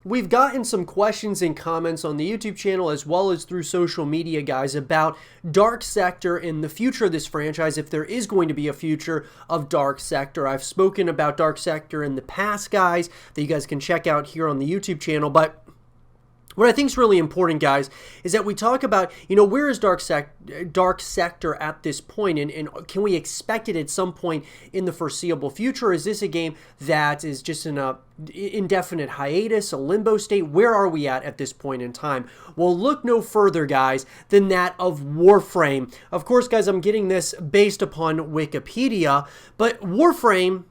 We've gotten some questions and comments on the YouTube channel as well as through social media, guys, about Dark Sector and the future of this franchise, if there is going to be a future of Dark Sector. I've spoken about Dark Sector in the past, guys, that you guys can check out here on the YouTube channel, but what I think is really important, guys, is that we talk about, where is Dark Sector at this point, and can we expect it at some point in the foreseeable future? Is this a game that is just in a indefinite hiatus, a limbo state? Where are we at this point in time? Well, look no further, guys, than that of Warframe. Of course, guys, I'm getting this based upon Wikipedia, but Warframe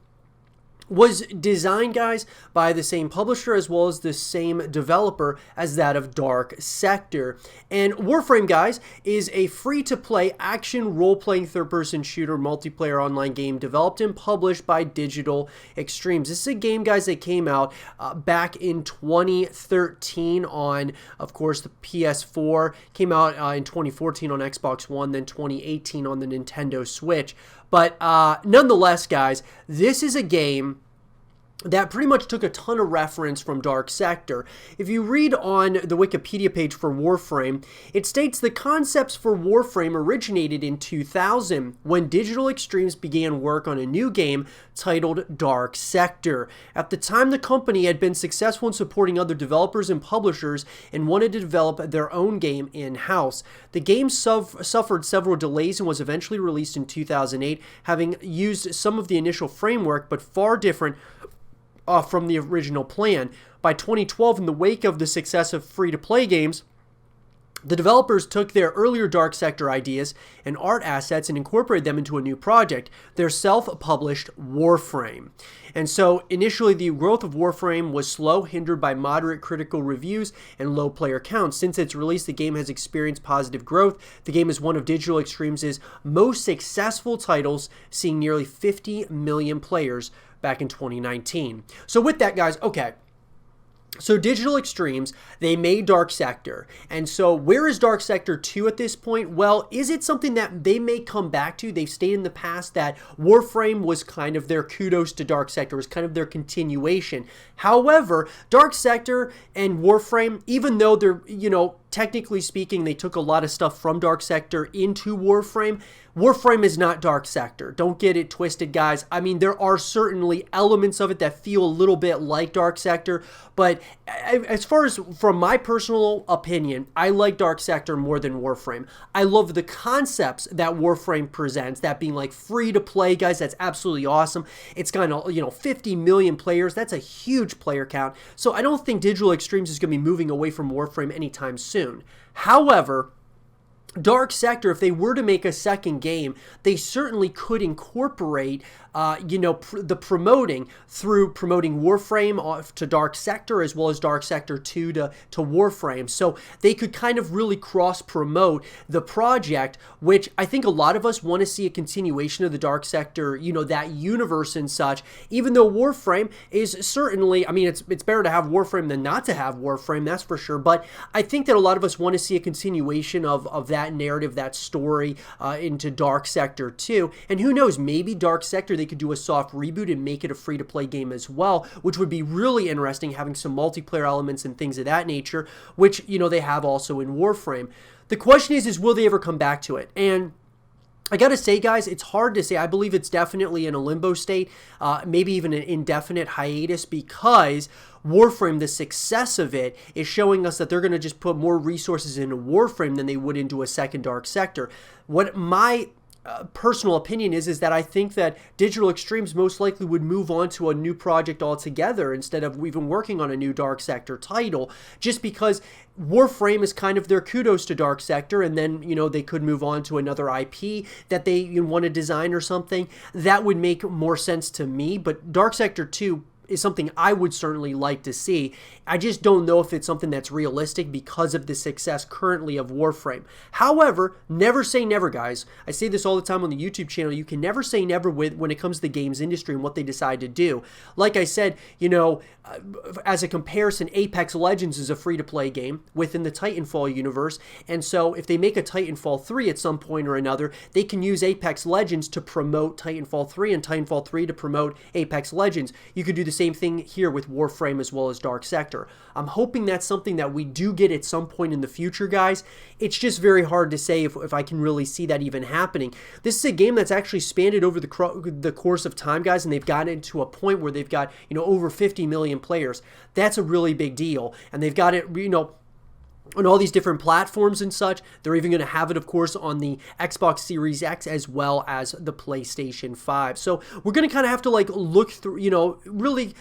was designed, guys, by the same publisher as well as the same developer as that of Dark Sector. And Warframe, guys, is a free-to-play action role-playing third-person shooter multiplayer online game developed and published by Digital Extremes. This is a game, guys, that came out back in 2013 on, of course, the PS4. Came out in 2014 on Xbox One, then 2018 on the Nintendo Switch. But nonetheless, guys, this is a game that pretty much took a ton of reference from Dark Sector. If you read on the Wikipedia page for Warframe, it states the concepts for Warframe originated in 2000 when Digital Extremes began work on a new game titled Dark Sector. At the time, the company had been successful in supporting other developers and publishers and wanted to develop their own game in-house. The game suffered several delays and was eventually released in 2008, having used some of the initial framework but far different from the original plan. By 2012, in the wake of the success of free-to-play games, the developers took their earlier Dark Sector ideas and art assets and incorporated them into a new project, their self-published Warframe. And so initially the growth of Warframe was slow, hindered by moderate critical reviews and low player counts. Since its release, the game has experienced positive growth. The game is one of Digital Extremes' most successful titles, seeing nearly 50 million players back in 2019. So with that, guys, okay. So Digital Extremes, they made Dark Sector. And so where is Dark Sector 2 at this point? Well, is it something that they may come back to? They've stated in the past that Warframe was kind of their kudos to Dark Sector, was kind of their continuation. However, Dark Sector and Warframe, even though they're, technically speaking, they took a lot of stuff from Dark Sector into Warframe. Warframe is not Dark Sector. Don't get it twisted, guys. I mean, there are certainly elements of it that feel a little bit like Dark Sector, but as far as from my personal opinion, I like Dark Sector more than Warframe. I love the concepts that Warframe presents, that being like free to play, guys. That's absolutely awesome. It's got 50 million players. That's a huge player count. So I don't think Digital Extremes is going to be moving away from Warframe anytime soon. However, Dark Sector, if they were to make a second game, they certainly could incorporate, the promoting through promoting Warframe to Dark Sector as well as Dark Sector 2 to Warframe. So they could kind of really cross-promote the project, which I think a lot of us want to see a continuation of the Dark Sector, that universe and such, even though Warframe is certainly, I mean, it's better to have Warframe than not to have Warframe, that's for sure, but I think that a lot of us want to see a continuation of that narrative, that story into Dark Sector 2, and who knows, maybe Dark Sector, they could do a soft reboot and make it a free-to-play game as well, which would be really interesting, having some multiplayer elements and things of that nature, which, they have also in Warframe. The question is will they ever come back to it? And I gotta say, guys, it's hard to say. I believe it's definitely in a limbo state, maybe even an indefinite hiatus, because Warframe, the success of it, is showing us that they're going to just put more resources into Warframe than they would into a second Dark Sector. What my personal opinion is that I think that Digital Extremes most likely would move on to a new project altogether instead of even working on a new Dark Sector title, just because Warframe is kind of their kudos to Dark Sector, and then, they could move on to another IP that they want to design or something. That would make more sense to me, but Dark Sector 2 is something I would certainly like to see. I just don't know if it's something that's realistic because of the success currently of Warframe. However, never say never, guys. I say this all the time on the YouTube channel. You can never say never when it comes to the games industry and what they decide to do. Like I said, as a comparison, Apex Legends is a free-to-play game within the Titanfall universe, and so if they make a Titanfall 3 at some point or another, they can use Apex Legends to promote Titanfall 3 and Titanfall 3 to promote Apex Legends. You could do the same thing here with Warframe as well as Dark Sector. I'm hoping that's something that we do get at some point in the future, guys. It's just very hard to say if I can really see that even happening. This is a game that's actually spanned over the course of time, guys, and they've gotten to a point where they've got, over 50 million players. That's a really big deal, and they've got it, on all these different platforms and such. They're even going to have it, of course, on the Xbox Series X as well as the PlayStation 5. So we're going to kind of have to look through, really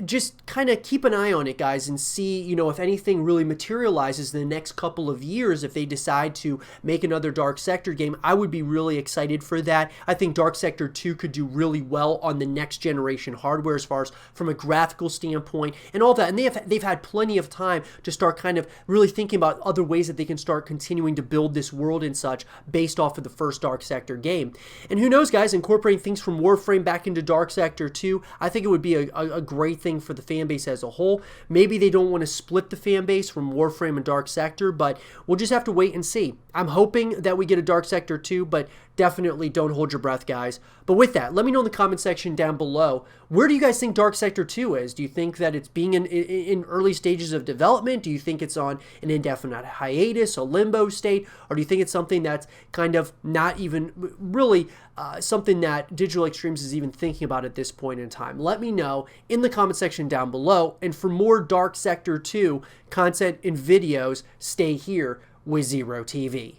just kind of keep an eye on it, guys, and see, if anything really materializes in the next couple of years. If they decide to make another Dark Sector game, I would be really excited for that. I think Dark Sector 2 could do really well on the next generation hardware as far as from a graphical standpoint and all that. And they've had plenty of time to start kind of really thinking about other ways that they can start continuing to build this world and such based off of the first Dark Sector game. And who knows, guys, incorporating things from Warframe back into Dark Sector 2, I think it would be a great thing for the fan base as a whole. Maybe they don't want to split the fan base from Warframe and Dark Sector, but we'll just have to wait and see. I'm hoping that we get a Dark Sector 2, but definitely don't hold your breath, guys. But with that, let me know in the comment section down below, where do you guys think Dark Sector 2 is? Do you think that it's being in early stages of development? Do you think it's on an indefinite hiatus, a limbo state? Or do you think it's something that's kind of not even really something that Digital Extremes is even thinking about at this point in time? Let me know in the comment section down below. And for more Dark Sector 2 content and videos, stay here with Zero TV.